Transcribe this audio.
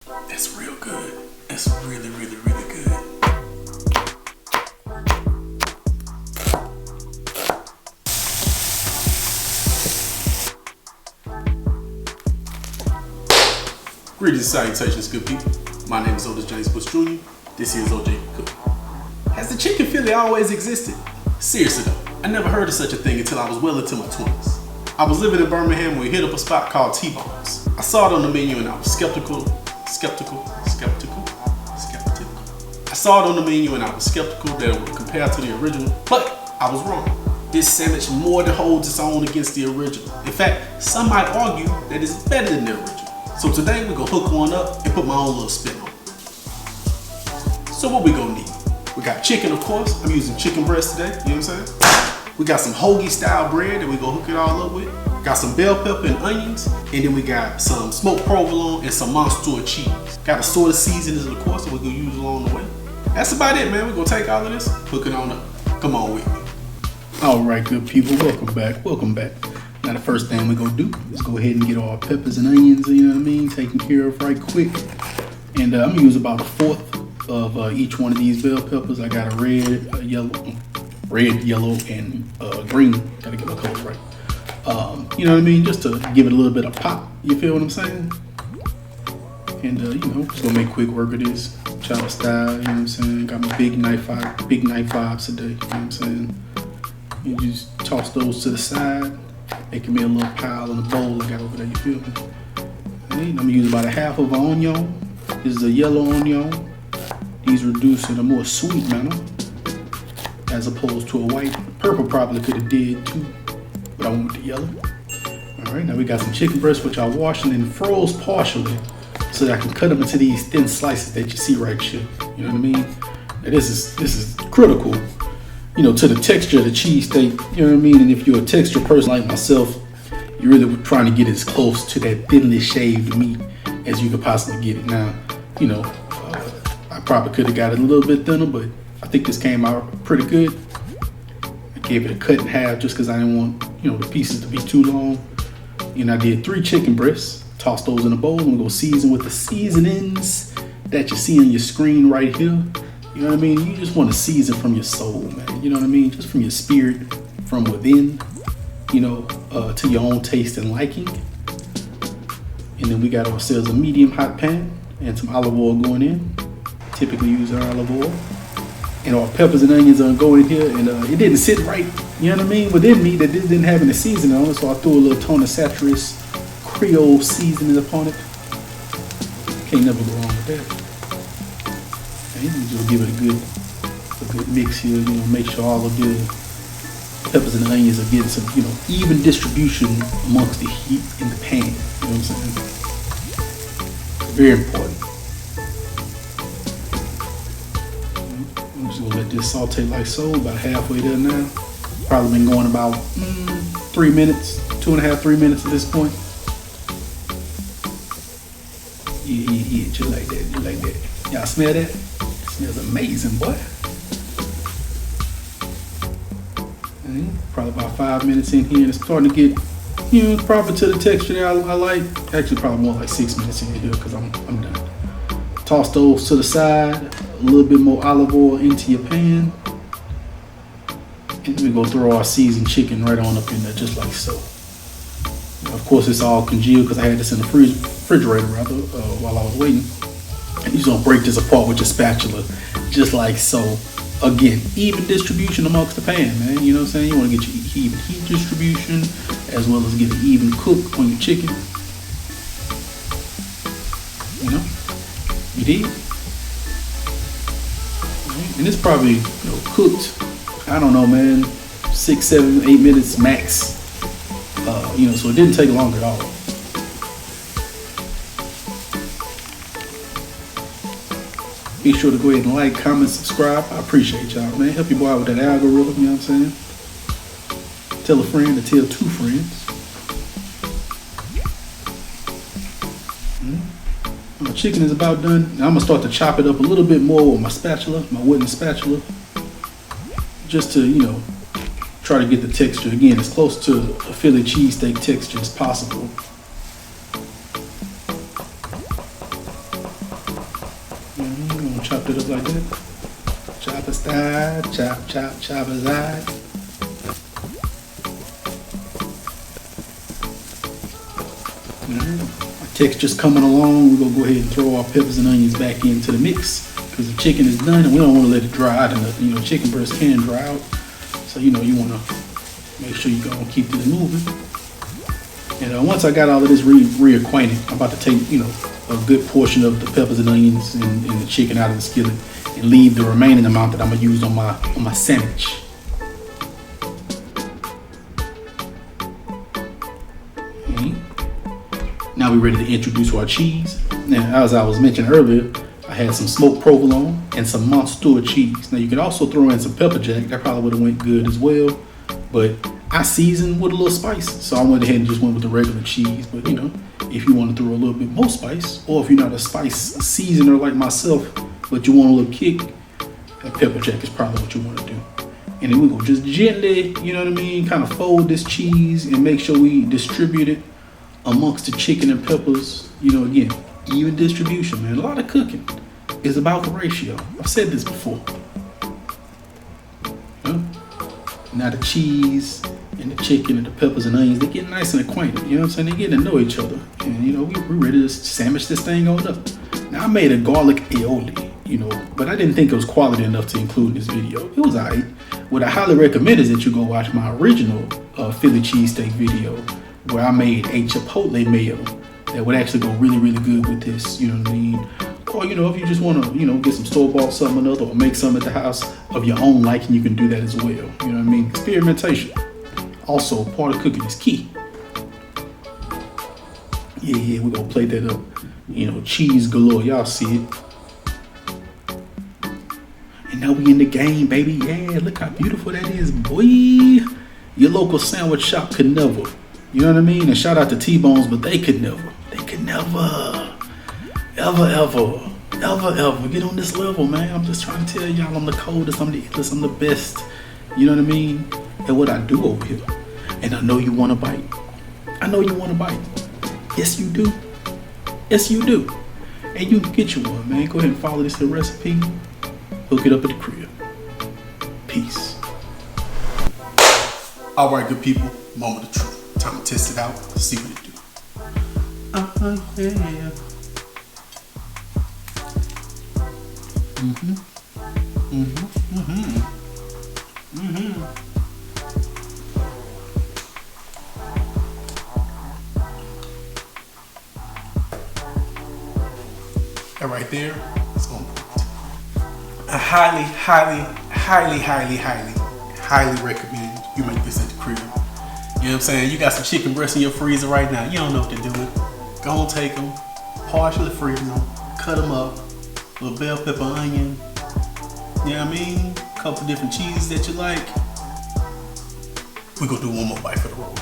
That's real good. That's really, really, really good. Greetings, salutations, good people. My name is Otis James Bush Jr. This here is OG Cook. Has the chicken Philly always existed? Seriously though, I never heard of such a thing until I was well into my 20s. I was living in Birmingham when we hit up a spot called T-Bones. I saw it on the menu and I was skeptical. I saw it on the menu and I was skeptical that it would compare to the original, but I was wrong. This sandwich more than holds its own against the original. In fact, some might argue that it's better than the original. So today we're gonna hook one up and put my own little spin on it. So what we gonna need? We got chicken, of course. I'm using chicken breast today, you know what I'm saying? We got some hoagie style bread that we gonna hook it all up with. Got some bell pepper and onions, and then we got some smoked provolone and some Muenster cheese. Got assorted seasonings, of course, that we're gonna use along the way. That's about it, man. We're gonna take all of this, hook it on up. Come on with me. All right, good people, welcome back. Now the first thing we're gonna do is go ahead and get our peppers and onions, you know what I mean, taken care of right quick. And I'm gonna use about a fourth of each one of these bell peppers. I got a red, yellow, and green. Gotta get my colors right. You know what I mean, just to give it a little bit of pop. You feel what I'm saying? And you know, just gonna make quick work of this. Chopper style, you know what I'm saying? Got my big knife fives today, you know what I'm saying? You just toss those to the side, making me a little pile in the bowl I got over there, you feel me? And I'm gonna use about a half of an onion. This is a yellow onion. These reduce in a more sweet manner, as opposed to a white. Purple probably could have did too, but I went with the yellow. All right, now we got some chicken breasts, which I washed and then froze partially, so that I can cut them into these thin slices that you see right here. You know what I mean? Now this is critical, you know, to the texture of the cheesesteak. You know what I mean? And if you're a texture person like myself, you're really trying to get as close to that thinly shaved meat as you could possibly get it. Now, you know, I probably could have got it a little bit thinner, but I think this came out pretty good. I gave it a cut in half just because I didn't want, you know, the pieces to be too long. And I did 3 chicken breasts. Toss those in a bowl and we're gonna season with the seasonings that you see on your screen right here. You know what I mean? You just want to season from your soul, man. You know what I mean? Just from your spirit, from within, you know, to your own taste and liking. And then we got ourselves a medium hot pan and some olive oil going in. Typically use our olive oil. And our peppers and onions are going in here, and it didn't sit right, you know what I mean, within me that this didn't have any seasoning on it, so I threw a little tona saturatus Creole seasoning upon it. Can't never go wrong with that. And you just give it a good mix here. You know, make sure all of the peppers and onions are getting some, you know, even distribution amongst the heat in the pan. You know what I'm saying? Very important. I'm just gonna let this saute like so. About halfway there now. Probably been going about 3 minutes, 2.5, 3 minutes at this point. Yeah, you like that. Y'all smell that? It smells amazing, boy. And probably about 5 minutes in here, and it's starting to get, you know, proper to the texture that I like. Actually, probably more like 6 minutes in here because I'm done. Toss those to the side, a little bit more olive oil into your pan, and then we go throw our seasoned chicken right on up in there, just like so. Of course, it's all congealed because I had this in the refrigerator while I was waiting. And you're gonna break this apart with your spatula, just like so. Again, even distribution amongst the pan, man. You know what I'm saying? You want to get your even heat distribution as well as get an even cook on your chicken. You know, you did. And it's probably, you know, cooked. I don't know, man. 6, 7, 8 minutes max. You know, so it didn't take long at all. Be sure to go ahead and like, comment, subscribe. I appreciate y'all, man. Help your boy out with that algorithm, you know what I'm saying? Tell a friend to tell 2 friends. My chicken is about done. Now I'm gonna start to chop it up a little bit more with my spatula, my wooden spatula. Just to, you know, try to get the texture, again, as close to a Philly cheesesteak texture as possible. Gonna chop it up like that. Chop aside, chop aside. My texture's coming along. We're gonna go ahead and throw our peppers and onions back into the mix because the chicken is done and we don't want to let it dry out enough. You know, chicken breast can dry out, so you know you want to make sure you're gonna keep this moving. And once I got all of this reacquainted, I'm about to take a good portion of the peppers and onions and the chicken out of the skillet and leave the remaining amount that I'm gonna use on my sandwich. Now we're ready to introduce our cheese. Now, as I was mentioning earlier, I had some smoked provolone and some Muenster cheese. Now you can also throw in some pepper jack. That probably would have went good as well. But I seasoned with a little spice, so I went ahead and just went with the regular cheese. But you know, if you want to throw a little bit more spice, or if you're not a spice seasoner like myself, but you want a little kick, that pepper jack is probably what you want to do. And then we're gonna just gently, you know what I mean, kind of fold this cheese and make sure we distribute it amongst the chicken and peppers. You know, again, even distribution, man. A lot of cooking is about the ratio. I've said this before. Now the cheese and the chicken and the peppers and onions, they get nice and acquainted. You know what I'm saying? They getting to know each other. And you know, we're ready to sandwich this thing on up. Now I made a garlic aioli, you know, but I didn't think it was quality enough to include in this video. It was alright. What I highly recommend is that you go watch my original Philly Cheesesteak video where I made a Chipotle Mayo that would actually go really, really good with this, you know what I mean? Or, you know, if you just want to, you know, get some store-bought something or another or make some at the house of your own liking, you can do that as well. You know what I mean? Experimentation. Also, part of cooking is key. Yeah, we're going to play that up. You know, cheese galore. Y'all see it. And now we in the game, baby. Yeah, look how beautiful that is, boy. Your local sandwich shop could never. You know what I mean? And shout out to T-Bones, but they could never. They could never. Ever get on this level, man. I'm just trying to tell y'all I'm the coldest, I'm the illest, I'm the best. You know what I mean? And what I do over here. And I know you want to bite. I know you want to bite. Yes, you do. Yes, you do. And you can get you one, man. Go ahead and follow this recipe. Hook it up at the crib. Peace. All right, good people. Moment of truth. Time to test it out. See what it do. Yeah. That right there is on point. I highly recommend you make this at the crib. You know what I'm saying? You got some chicken breasts in your freezer right now. You don't know what to do with it. Go and take them, partially freeze them, cut them up, little bell pepper, onion. You know what I mean? A couple different cheeses that you like. We're gonna do one more bite for the road.